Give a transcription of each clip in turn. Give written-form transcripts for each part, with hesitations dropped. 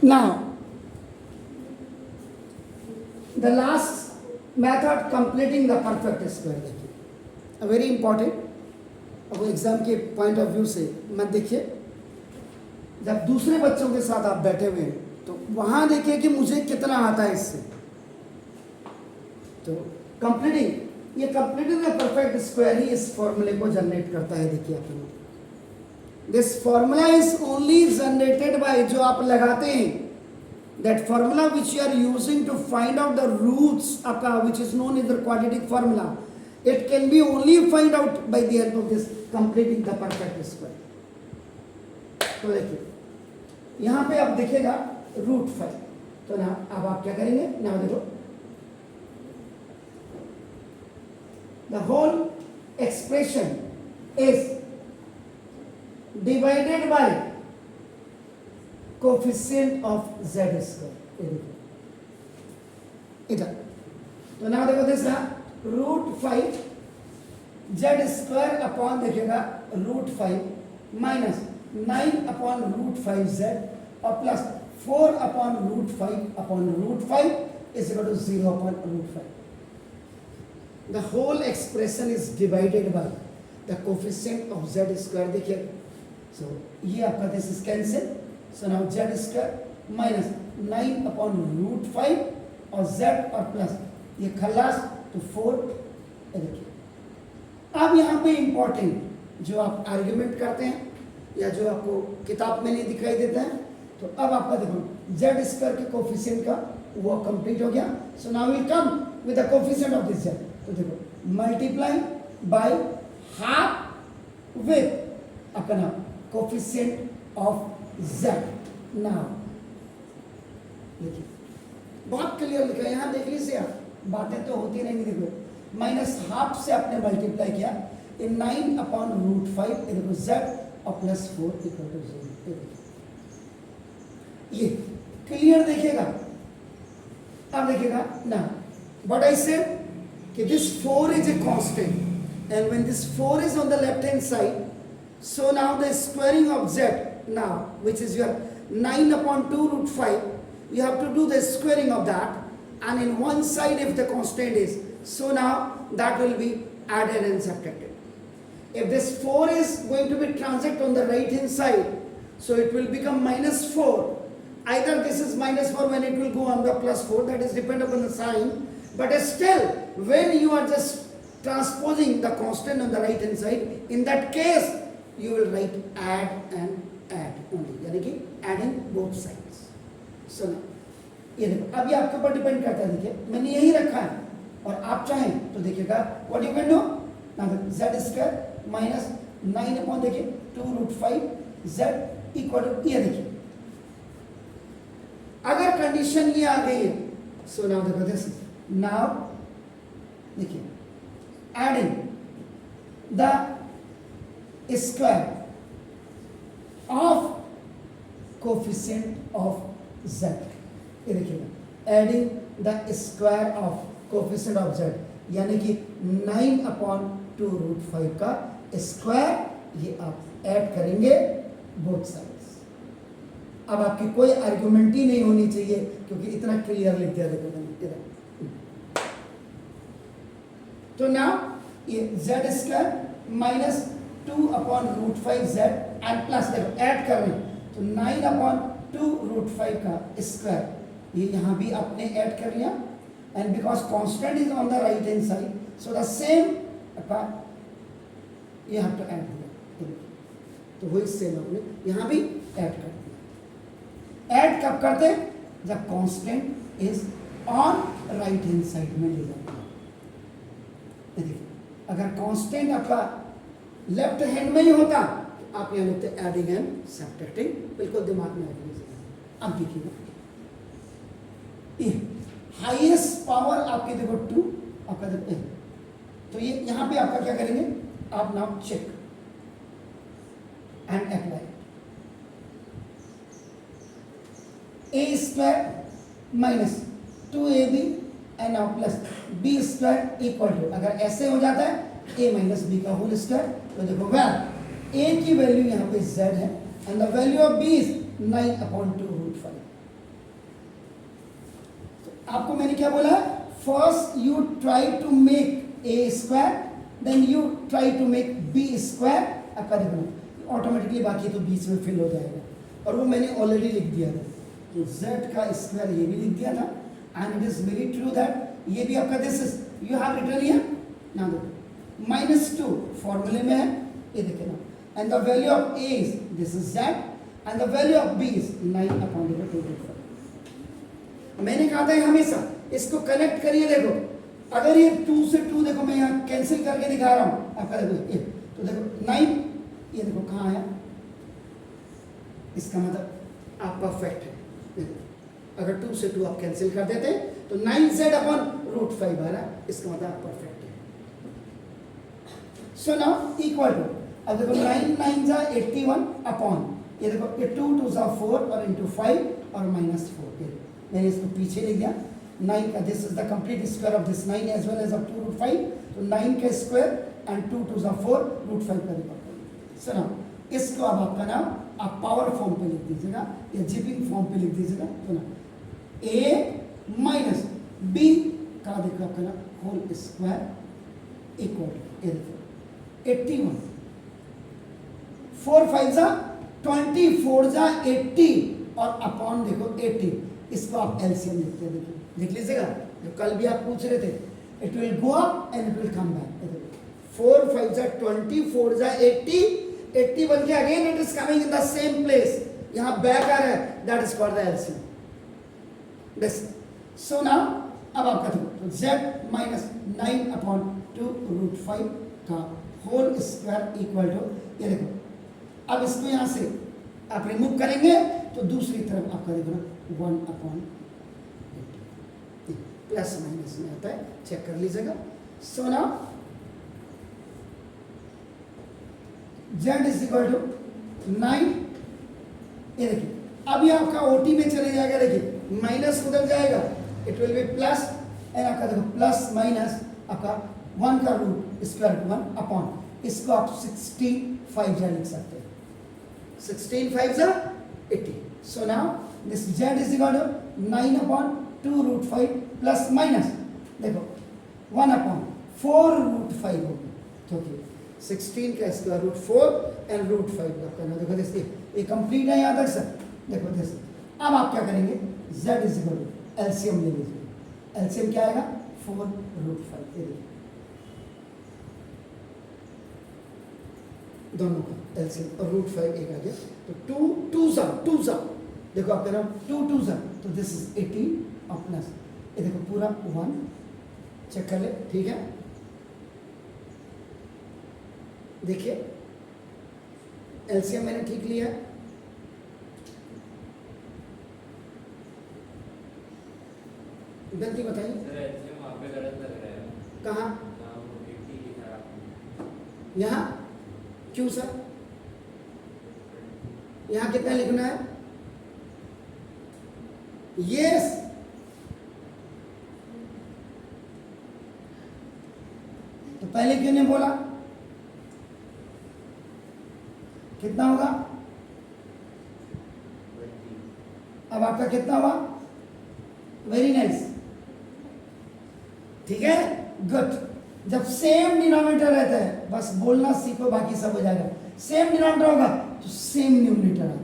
Now, the last method, completing the perfect square. देखिए very important, अब exam के point of view से मत देखिए, जब दूसरे बच्चों के साथ आप बैठे हुए हैं तो वहां देखिए कि मुझे कितना आता है इससे। तो कंप्लीटिंग, ये कंप्लीटिंग द परफेक्ट स्क्वायर ही इस फॉर्मूले को जनरेट करता है। देखिए आप लोग, this formula is only generated by, जो आप लगाते हैं, that formula which you are using to find out the roots आपका, which is known is the quadratic formula, it can be only find out by the help of this completing the perfect square. तो देखिए यहां पे आप देखिएगा root 5, तो ना अब आप क्या करेंगे ना, देखो the whole expression is divided by coefficient of z square। इधर तो ना देखो दिस ना रूट 5 z स्क्वायर अपॉन देखिएगा root 5 minus 9 upon root 5 z और plus 4 upon root 5 upon root 5 is equal to 0 upon root 5। The whole expression is divided by the coefficient of z square. देखिए so ये आपका this is cancel, so now z square minus 9 upon root 5 और z और plus ये खल्लास तो 4। देखिए अब यहाँ पे इंपॉर्टेंट जो आप आर्ग्यूमेंट करते हैं या जो आपको किताब में नहीं दिखाई देता है, तो अब आपका देखो z स्क्वायर के कोफिशिएंट का वो कंप्लीट हो गया। So now we come with the coefficient of this z, तो देखो मल्टीप्लाई बाय हाफ विद अपना कोफिशिएंट ऑफ z। नाउ देखिए बहुत क्लियर लिखा है, यहाँ देख लीजिए आप, बातें तो होती रहेंगी। देखो माइनस हाफ से आपने मल्टीप्लाई किया इन 9 अपॉन रूट 5, देखो z और प्लस 4 इक्वल टू 0। ये क्लियर देखिएगा। अब देखिएगा ना व्हाट आई सेड कि this 4 is a constant and when this 4 is on the left hand side, so now the squaring of z now, which is your 9 upon 2 root 5, you have to do the squaring of that, and in one side if the constant is, so now that will be added and subtracted. If this 4 is going to be transit on the right hand side, so it will become minus 4. Either this is minus 4 when it will go on the plus 4, that is depend upon the sign, but still when you are just transposing the constant on the right hand side, in that case you will write add and add only, यानी कि adding both sides। so now ये देखो अब ये आपके ऊपर depend करता है। देखिए मैंने यही रखा है और आप चाहें तो देखिएगा what you can do now, z square minus 9 upon देखिए 2 रूट 5 z इक्वल टू, ये देखिए अगर कंडीशन ये आ गई है, सो नाउ देखो दिस नाउ देखिए adding the square of coefficient of z। ये देखिएगा adding the square of coefficient of z, यानी कि 9 अपॉन 2 रूट 5 का स्क्वायर, ये आप ऐड करेंगे बोथ साइड्स। अब आपकी कोई आर्गुमेंट ही नहीं होनी चाहिए क्योंकि इतना क्लियर लिख दिया। देखो इधर तो नाउ ये z square minus 2 upon root 5 z and plus देखो ऐड कर रहे हैं तो 9 अपॉन 2 रूट 5 का स्क्वायर, ये यहाँ भी आपने ऐड कर लिया, and because constant is on the right hand side, so the same you have to add दिया, तो वही सेम आपने यहाँ भी ऐड कर दिया। ऐड कब करते हैं, जब constant is on right hand side में ले जाते हैं। देखिए अगर कांस्टेंट आपका लेफ्ट हैंड में ही होता तो आप यहाँ लिखते एडिंग एंड सब्ट्रैक्टिंग, बिल्कुल दिमाग में रखने से। अब देखिए हाईएस्ट पावर आपके देखो 2 आपका देखते हैं, तो ये यहाँ पे आपका क्या करेंगे, आप now check and apply A square minus 2ab and now plus B square equal to, अगर ऐसे हो जाता है a माइनस बी का होल स्क्वायर, तो देखो वेल a की वैल्यू यहाँ पे z है and the value of b is 9 upon 2 root 5। आपको मैंने क्या बोला है, first you try to make A square, then you try to make B square. आपका देखो ऑटोमेटिकली बाकी तो बीच में फिल हो जाएगा, और वो मैंने ऑलरेडी लिख दिया था, तो z का स्क्वायर ये भी लिख दिया था, and it is very true that ये भी आपका this is you have written here ना, देखो -2 फॉर्मूले में है, ये देखे ना, and the value of a is this is z and the value of b is 9/2/5। मैंने कहा था हमेशा इसको कनेक्ट करिए, देखो अगर ये 2 से 2 देखो मैं यहाँ कैंसिल करके दिखा रहा हूँ आपका, देखो ये तो देखो 9, ये देखो कहाँ आया, इसका मतलब आप परफेक्ट है। देखो अगर 2 से 2 आप कैंसिल कर देते तो 9z/√5 आ रहा, इसका मतलब आप परफेक्ट है। सो नाउ इक्वल टू, अब देखो 9 9 जा 81 अपॉन, ये देखो ये 2 2 जा 4 और इंटू 5 और -4, मैंने इसको पीछे लिख दिया। 9 का this is the complete square of this 9 as well as of 2√5, तो 9 का स्क्वायर एंड 2 2 जा 4 √5 का रिकॉर्ड। सुनो इसको अब आपका नाम आप पावर फॉर्म पे लिख दीजिएगा या जिपिंग फॉर्म पे लिख दीजिएगा। सुनो a माइनस b का देखो आपका नाम होल स्क्वायर इक्वल टू, ये देखो 81, 4 5 जा 24 जा 80 और अपॉन देखो 80, इसको आप एलसीएम लिखते हैं, देखिए लिख लीजिएगा, जो कल भी आप पूछ रहे थे, it will go up and it will come back. 4 5 जा 24 जा 80, 80 बन के again it is coming in the same place, यहाँ बैक आ रहा है, that is called the LCM. This so now अब आप करें तो z माइनस 9/2√5 का होल स्क्वायर इक्वल टू, ये देखो अब इसको यहाँ से आप रिमूव करेंगे तो दूसरी तरफ आपका देखो ना 1/80 प्लस माइनस में आता है, चेक कर लीजिएगा। So now z is equal to 9, ये देखिए अब ये आपका ओटी में चले जाएगा, देखिए माइनस उधर जाएगा, it will be plus, and आपका देखो प्लस माइनस आपका 1 का रूट स्क्वायर 1 अपॉन, इसको आप 16 5 लिख सकते हैं, 16 5 80। So now this z is equal to 9/2√5 plus minus देखो 1/4√5 होगी, क्योंकि 16 का स्क्वायर रूट 4 एंड √5 आपका ना, देखो देखिए ये कंप्लीट है यहाँ तक सर, देखो जैसे अब आप क्या करेंगे, z is equal to LCM ले लीजिए, एलसीएम क्या आएगा 4√5, ये देखिए दोनों का एलसीएम और √5 एक आ गया, तो 2 जा देखो आपका नाम 2 2 जा, तो दिस इज 80 और प्लस, ये देखो पूरा 1, चेक कर ले, ठीक है देखिए एलसीएम मैंने ठीक लिया, गलती बताइए कहाँ, यहाँ क्यों सर, यहाँ कितना लिखना है, यस तो पहले क्यों नहीं बोला, कितना होगा, अब आपका कितना हुआ, वेरी नाइस, ठीक है गुड। जब सेम डिनोमिनेटर रहता है बस बोलना सीखो, बाकी सब हो जाएगा, सेम डिनोमिनेटर होगा तो सेम न्यूमरेटर आता है,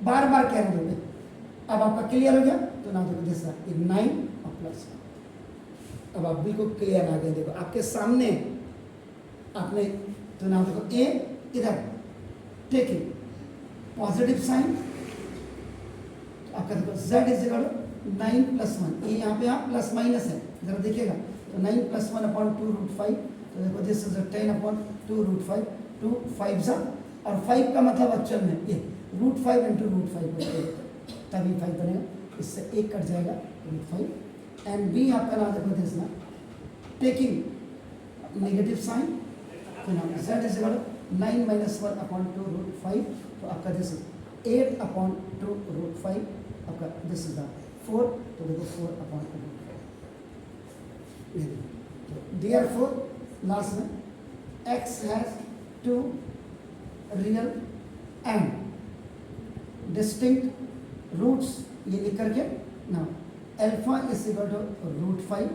बार बार कह रहे दोगे। अब आपका क्लियर हो गया, तो ना देखो जैसा 9 और प्लस, अब आप बिल्कुल क्लियर आ गए, देखो आपके सामने आपने, तो ना देखो ए इधर टेकिंग पॉजिटिव साइन, आपका देखो z इज इक्वल टू 9 + 1, ये यहाँ पे आप प्लस माइनस है, जरा देखिएगा, तो 9 + 1/2√5, तो देखो दिस इज 10/2√5, 2 5 जा, और 5 का मतलब एक्चुअल में ये √5 × √5 तभी 5 बनेगा, इससे 1 कट जाएगा √5, एंड बी आपका नाम देखो दिस ना टेकिंग नेगेटिव साइन, तो नाम z इज इक्वल टू 9 - 1/2√5, तो आपका दिस 8/2√5, आपका दिस इज 4, तो देखो 4/2√5, तो देयरफॉर लास्ट में x has 2 real and distinct roots, ये लिख करके ना alpha is equal to root 5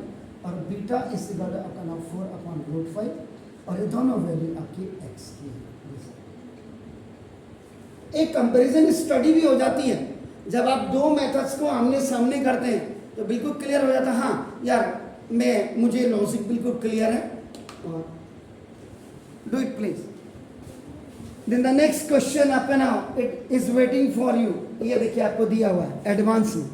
और बीटा इज इक्वल टू आपका नाम 4 अपॉन रूट 5 और ये दोनों वैल्यू आपकी एक्स की है। एक कंपैरिजन स्टडी भी हो जाती है जब आप दो मेथड्स को आमने सामने करते हैं तो बिल्कुल क्लियर हो जाता है, हाँ यार मुझे लॉजिक बिल्कुल क्लियर है। Do it please. Then the next question आपका now it is waiting for you. ये देखिए आपको दिया हुआ है एडवांस में।